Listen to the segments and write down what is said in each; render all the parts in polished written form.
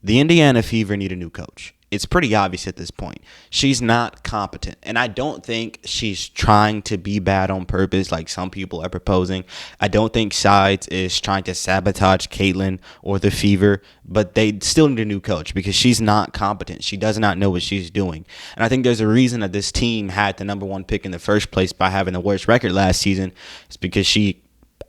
The Indiana Fever need a new coach. It's pretty obvious at this point. She's not competent. And I don't think she's trying to be bad on purpose like some people are proposing. I don't think Sides is trying to sabotage Caitlin or the Fever, but they still need a new coach because she's not competent. She does not know what she's doing. And I think there's a reason that this team had the number one pick in the first place by having the worst record last season. It's because she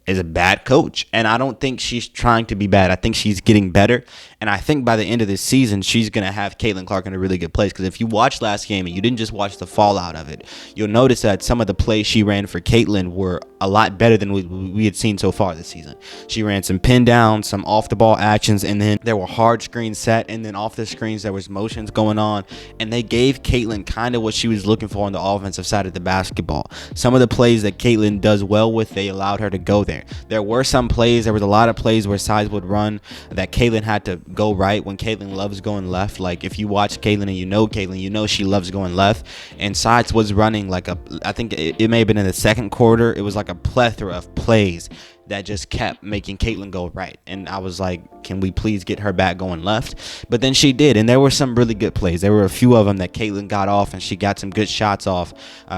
is a bad coach, and I don't think she's trying to be bad. I think she's getting better, and I think by the end of this season, she's going to have Caitlin Clark in a really good place, because if you watched last game and you didn't just watch the fallout of it, you'll notice that some of the plays she ran for Caitlin were a lot better than we had seen so far this season. She ran some pin downs, some off-the-ball actions, and then there were hard screens set, and then off the screens there was motions going on, and they gave Caitlin kind of what she was looking for on the offensive side of the basketball. Some of the plays that Caitlin does well with, they allowed her to go there. There were some plays, there was a lot of plays where Sides would run that Caitlin had to go right when Caitlin loves going left. Like if you watch Caitlin and you know Caitlin, you know she loves going left. And Sides was running like I think it may have been in the second quarter, it was like a plethora of plays that just kept making Caitlin go right. And I was like, can we please get her back going left? But then she did, and there were some really good plays. There were a few of them that Caitlin got off, and she got some good shots off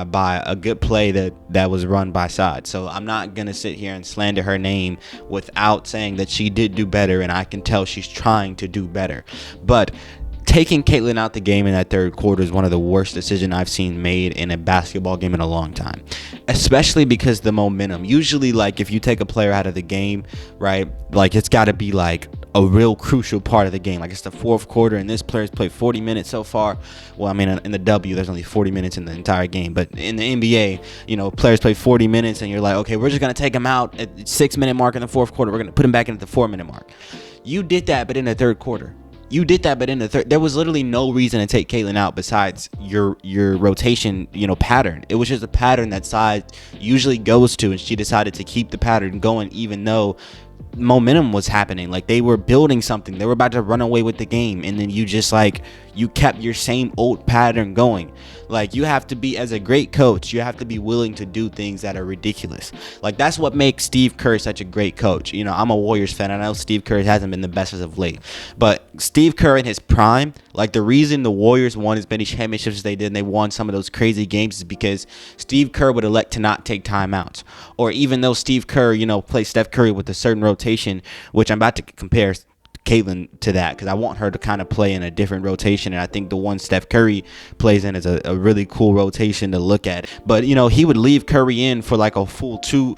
by a good play that was run by Sides. So I'm not going to sit here and slander her name without saying that she did do better, and I can tell she's trying to do better. But taking Caitlin out the game in that third quarter is one of the worst decisions I've seen made in a basketball game in a long time, especially because the momentum. Usually, like, if you take a player out of the game, right, like, it's got to be, like, a real crucial part of the game. Like, it's the fourth quarter, and this player's played 40 minutes so far. Well, I mean, in the W, there's only 40 minutes in the entire game. But in the NBA, you know, players play 40 minutes, and you're like, okay, we're just going to take them out at the 6-minute mark in the fourth quarter. We're going to put them back in at the 4-minute mark. You did that, but in the third quarter. You did that, but in the third, there was literally no reason to take Caitlin out besides your rotation, pattern. It was just a pattern that Sides usually goes to, and she decided to keep the pattern going, even though momentum was happening. Like, they were building something. They were about to run away with the game, and then you just, like, you kept your same old pattern going. Like, you have to be, as a great coach, you have to be willing to do things that are ridiculous. Like, that's what makes Steve Kerr such a great coach. I'm a Warriors fan. I know Steve Kerr hasn't been the best as of late, but Steve Kerr in his prime, like, the reason the Warriors won as many championships as they did and they won some of those crazy games is because Steve Kerr would elect to not take timeouts. Or even though Steve Kerr, plays Steph Curry with a certain rotation, which I'm about to compare Caitlin to that, because I want her to kind of play in a different rotation, and I think the one Steph Curry plays in is a really cool rotation to look at. But he would leave Curry in for like a full two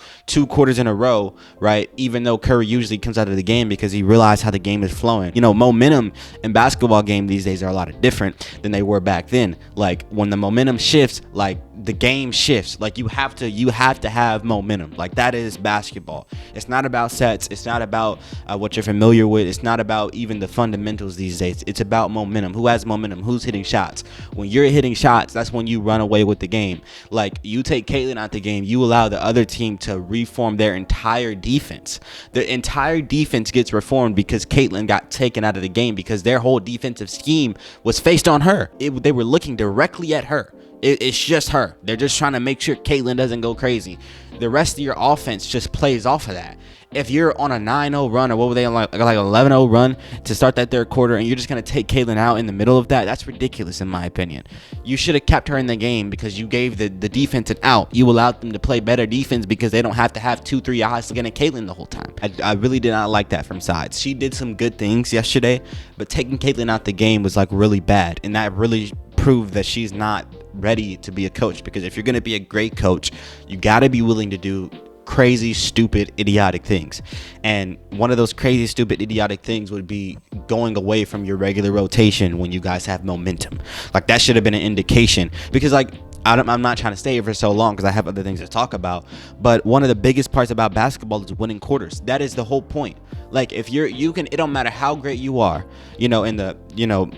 quarters in a row, right? Even though Curry usually comes out of the game because he realized how the game is flowing. Momentum in basketball game these days are a lot different than they were back then. Like, when the momentum shifts, like, the game shifts. Like, you have to have momentum. Like, that is basketball. It's not about sets. It's not about what you're familiar with. It's not about even the fundamentals these days. It's about momentum. Who has momentum? Who's hitting shots? When you're hitting shots, that's when you run away with the game. Like, you take Caitlin out the game, you allow the other team to reform their entire defense. The entire defense gets reformed because Caitlin got taken out of the game, because their whole defensive scheme was faced on her. They were looking directly at her. It's just her. They're just trying to make sure Caitlin doesn't go crazy. The rest of your offense just plays off of that. If you're on a 9-0 run, or what were they on, like 11-0 run to start that third quarter, and you're just going to take Caitlin out in the middle of that, that's ridiculous in my opinion. You should have kept her in the game because you gave the defense an out. You allowed them to play better defense because they don't have to have 2-3 eyes looking at Caitlin the whole time. I really did not like that from Sides. She did some good things yesterday, but taking Caitlin out the game was like really bad, and that really proved that she's not ready to be a coach. Because if you're going to be a great coach, you got to be willing to do crazy, stupid, idiotic things. And one of those crazy, stupid, idiotic things would be going away from your regular rotation when you guys have momentum. Like, that should have been an indication, because, like, I'm not trying to stay here for so long because I have other things to talk about, but one of the biggest parts about basketball is winning quarters. That is the whole point. Like, if it don't matter how great you are, in the,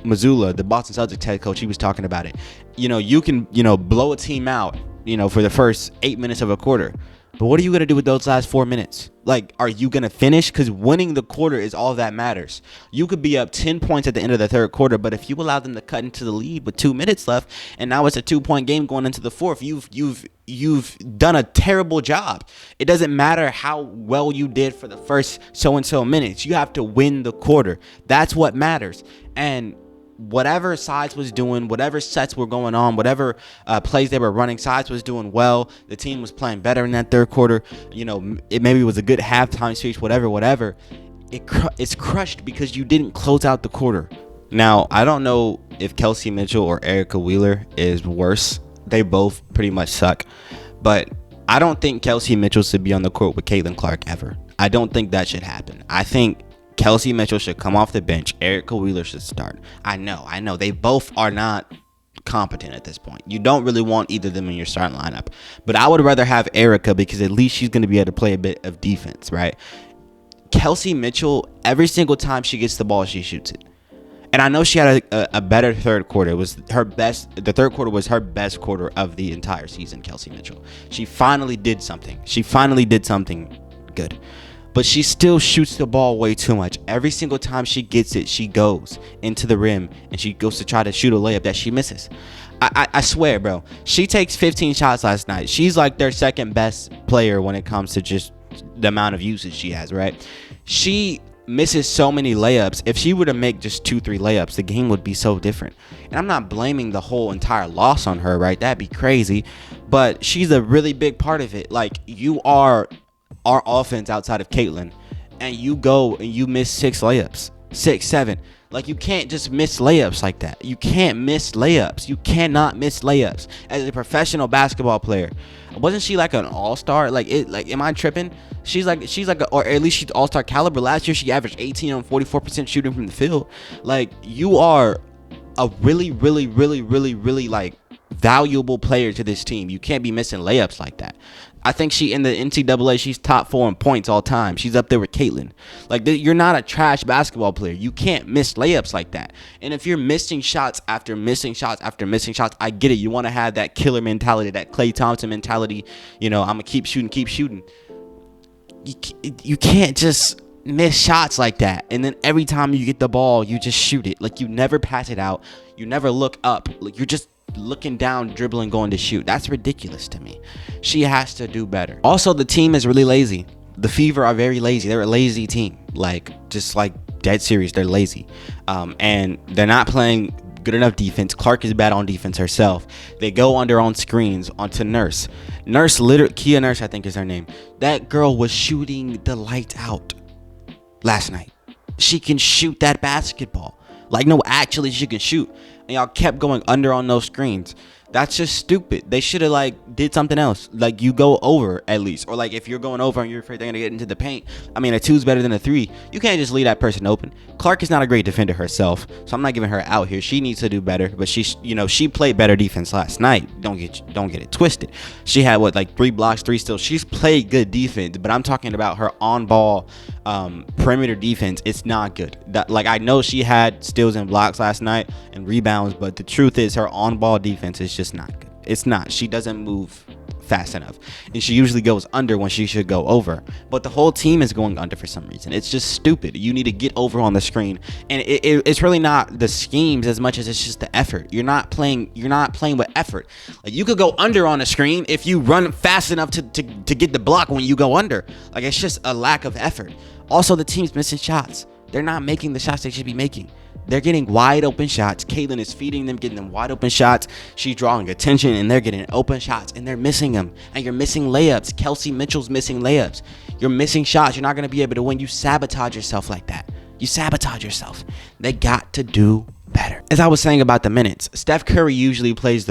Missoula, the Boston Celtics head coach, he was talking about it. You can, blow a team out, for the first 8 minutes of a quarter. But what are you going to do with those last 4 minutes? Like, are you going to finish? Because winning the quarter is all that matters. You could be up 10 points at the end of the third quarter, but if you allow them to cut into the lead with 2 minutes left, and now it's a 2-point game going into the fourth, you've done a terrible job. It doesn't matter how well you did for the first so-and-so minutes. You have to win the quarter. That's what matters. And whatever Sides was doing, whatever sets were going on, whatever plays they were running, Sides was doing well. The team was playing better in that third quarter. You know, it maybe was a good halftime speech, whatever. It's crushed because you didn't close out the quarter. Now, I don't know if Kelsey Mitchell or Erica Wheeler is worse. They both pretty much suck. But I don't think Kelsey Mitchell should be on the court with Caitlin Clark ever. I don't think that should happen. I think Kelsey Mitchell should come off the bench. Erica Wheeler should start. I know. They both are not competent at this point. You don't really want either of them in your starting lineup. But I would rather have Erica because at least she's going to be able to play a bit of defense, right? Kelsey Mitchell, every single time she gets the ball, she shoots it. And I know she had a better third quarter. It was her best. The third quarter was her best quarter of the entire season, Kelsey Mitchell. She finally did something. Good. But she still shoots the ball way too much. Every single time she gets it, she goes into the rim and she goes to try to shoot a layup that she misses. I swear, bro. She takes 15 shots last night. She's like their second best player when it comes to just the amount of usage she has, right? She misses so many layups. If she were to make just 2-3 layups, the game would be so different. And I'm not blaming the whole entire loss on her, right? That'd be crazy. But she's a really big part of it. Like, you are our offense outside of Caitlin, and you go and you miss 6 layups, 6, 7. Like, you can't just miss layups like that. You can't miss layups. You cannot miss layups. As a professional basketball player, wasn't she like an all-star? Like, am I tripping? She's like, or at least she's all-star caliber. Last year, she averaged 18 on 44% shooting from the field. Like, you are a really like valuable player to this team. You can't be missing layups like that. I think she in the NCAA, she's top 4 in points all time. She's up there with Caitlin. Like, you're not a trash basketball player. You can't miss layups like that. And if you're missing shots after missing shots after missing shots, I get it. You want to have that killer mentality, that Klay Thompson mentality. You know, I'm going to keep shooting. You can't just miss shots like that. And then every time you get the ball, you just shoot it. Like, you never pass it out. You never look up. Like, you're just looking down, dribbling, going to shoot. That's ridiculous to me. She has to do better. Also, the team is really lazy. The Fever are very lazy. They're a lazy team. Like, just like dead serious, they're lazy. And they're not playing good enough defense. Clark is bad on defense herself. They go under on screens onto Nurse. Kia Nurse, I think is her name. That girl was shooting the lights out last night. She can shoot that basketball. Like, no, actually, she can shoot. And y'all kept going under on those screens. That's just stupid. They should have, like, did something else. Like, you go over at least. Or, like, if you're going over and you're afraid they're going to get into the paint, I mean, a 2's better than a 3. You can't just leave that person open. Clark is not a great defender herself, so I'm not giving her out here. She needs to do better. But she played better defense last night. Don't get it twisted. She had, 3 blocks, 3 steals. She's played good defense, but I'm talking about her on-ball perimeter defense. It's not good. I know she had steals and blocks last night and rebounds, but the truth is her on-ball defense is just not good. It's not. She doesn't move fast enough, and she usually goes under when she should go over, but the whole team is going under for some reason. It's just stupid. You need to get over on the screen, and it's really not the schemes as much as it's just the effort. You're not playing with effort. Like, you could go under on the screen if you run fast enough to get the block when you go under. Like, it's just a lack of effort. Also, the team's missing shots. They're not making the shots they should be making. They're getting wide open shots. Caitlin is feeding them, getting them wide open shots. She's drawing attention, and they're getting open shots, and they're missing them. And you're missing layups. Kelsey Mitchell's missing layups. You're missing shots. You're not going to be able to win. You sabotage yourself like that. You sabotage yourself. They got to do better. As I was saying about the minutes, Steph Curry usually plays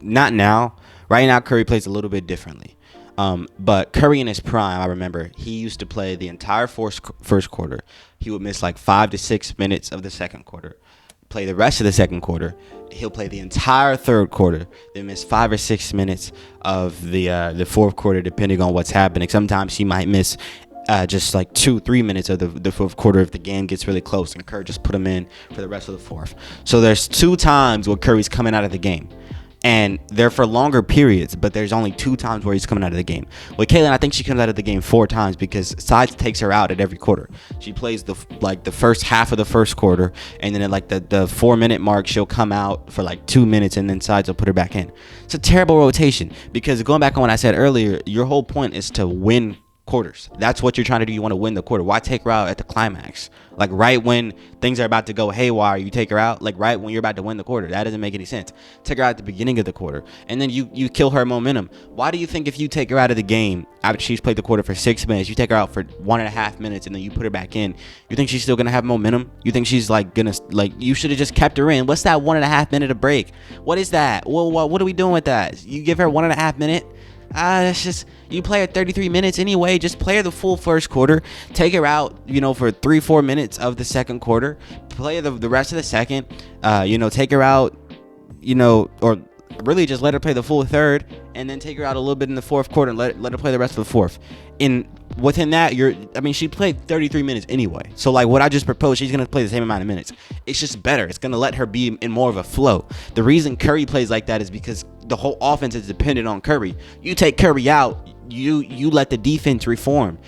not now. Right now, Curry plays a little bit differently. But Curry in his prime, I remember, he used to play the entire first quarter. He would miss 5 to 6 minutes of the second quarter, play the rest of the second quarter. He'll play the entire third quarter, then miss 5 or 6 minutes of the fourth quarter, depending on what's happening. Sometimes he might miss just 2-3 minutes of the fourth quarter if the game gets really close, and Curry just put him in for the rest of the fourth. So there's 2 times where Curry's coming out of the game. and they're for longer periods, but there's only 2 times where he's coming out of the game. With Caitlin, I think she comes out of the game 4 times because Sides takes her out at every quarter. She plays the first half of the first quarter, and then at like the 4-minute mark, she'll come out for like 2 minutes, and then Sides will put her back in. It's a terrible rotation because going back on what I said earlier, your whole point is to win quarters. That's what you're trying to do. You want to win the quarter. Why take her out at the climax? Like right when things are about to go haywire, you take her out. Like right when you're about to win the quarter. That doesn't make any sense. Take her out at the beginning of the quarter, and then you kill her momentum. Why do you think if you take her out of the game after she's played the quarter for 6 minutes, you take her out for 1.5 minutes, and then you put her back in, you think she's still gonna have momentum? You think she's like gonna you should have just kept her in. What's that 1.5 minute of break? What is that? Well, what are we doing with that? You give her 1.5 minute. That's just, you play her 33 minutes anyway. Just play her the full first quarter. Take her out, for 3-4 minutes of the second quarter. Play the rest of the second. Take her out, or really just let her play the full third, and then take her out a little bit in the fourth quarter and let her play the rest of the fourth. Within that, she played 33 minutes anyway. So like what I just proposed, she's gonna play the same amount of minutes. It's just better. It's gonna let her be in more of a flow. The reason Curry plays like that is because the whole offense is dependent on Curry. You take Curry out, you let the defense reform.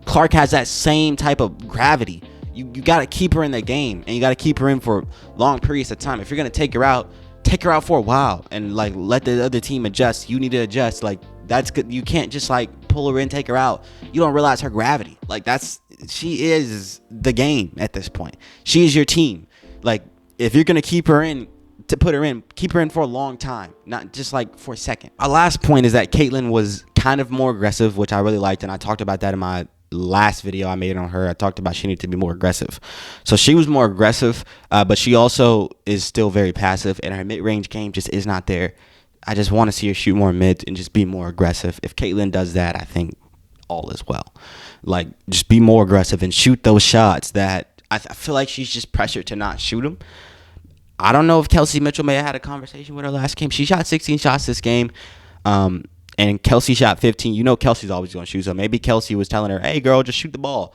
Clark has that same type of gravity. You got to keep her in the game, and you got to keep her in for long periods of time. If you're gonna take her out for a while and like let the other team adjust. You need to adjust. Like that's good. You can't just like pull her in, take her out. You don't realize her gravity. Like she is the game at this point. She is your team. Like if you're gonna keep her in, to put her in, keep her in for a long time, not just like for a second. Our last point is that Caitlin was kind of more aggressive, which I really liked, and I talked about that in my last video I made on her. I talked about she needed to be more aggressive. So she was more aggressive, but she also is still very passive, and her mid-range game just is not there. I just want to see her shoot more mid and just be more aggressive. If Caitlin does that, I think all is well. Like, just be more aggressive and shoot those shots that I feel like she's just pressured to not shoot them. I don't know if Kelsey Mitchell may have had a conversation with her last game. She shot 16 shots this game, and Kelsey shot 15. Kelsey's always going to shoot, so maybe Kelsey was telling her, hey, girl, just shoot the ball.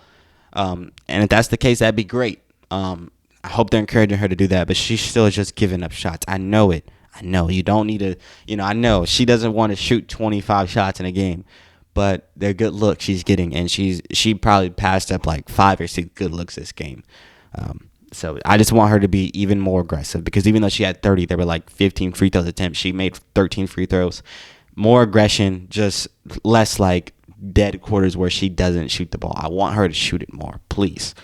And if that's the case, that'd be great. I hope they're encouraging her to do that, but she's still just giving up shots. I know it. I know you don't need to, I know she doesn't want to shoot 25 shots in a game, but they're good looks she's getting, and she probably passed up like 5 or 6 good looks this game. So I just want her to be even more aggressive, because even though she had 30, there were like 15 free throws attempts. She made 13 free throws. More aggression, just less like dead quarters where she doesn't shoot the ball. I want her to shoot it more, please.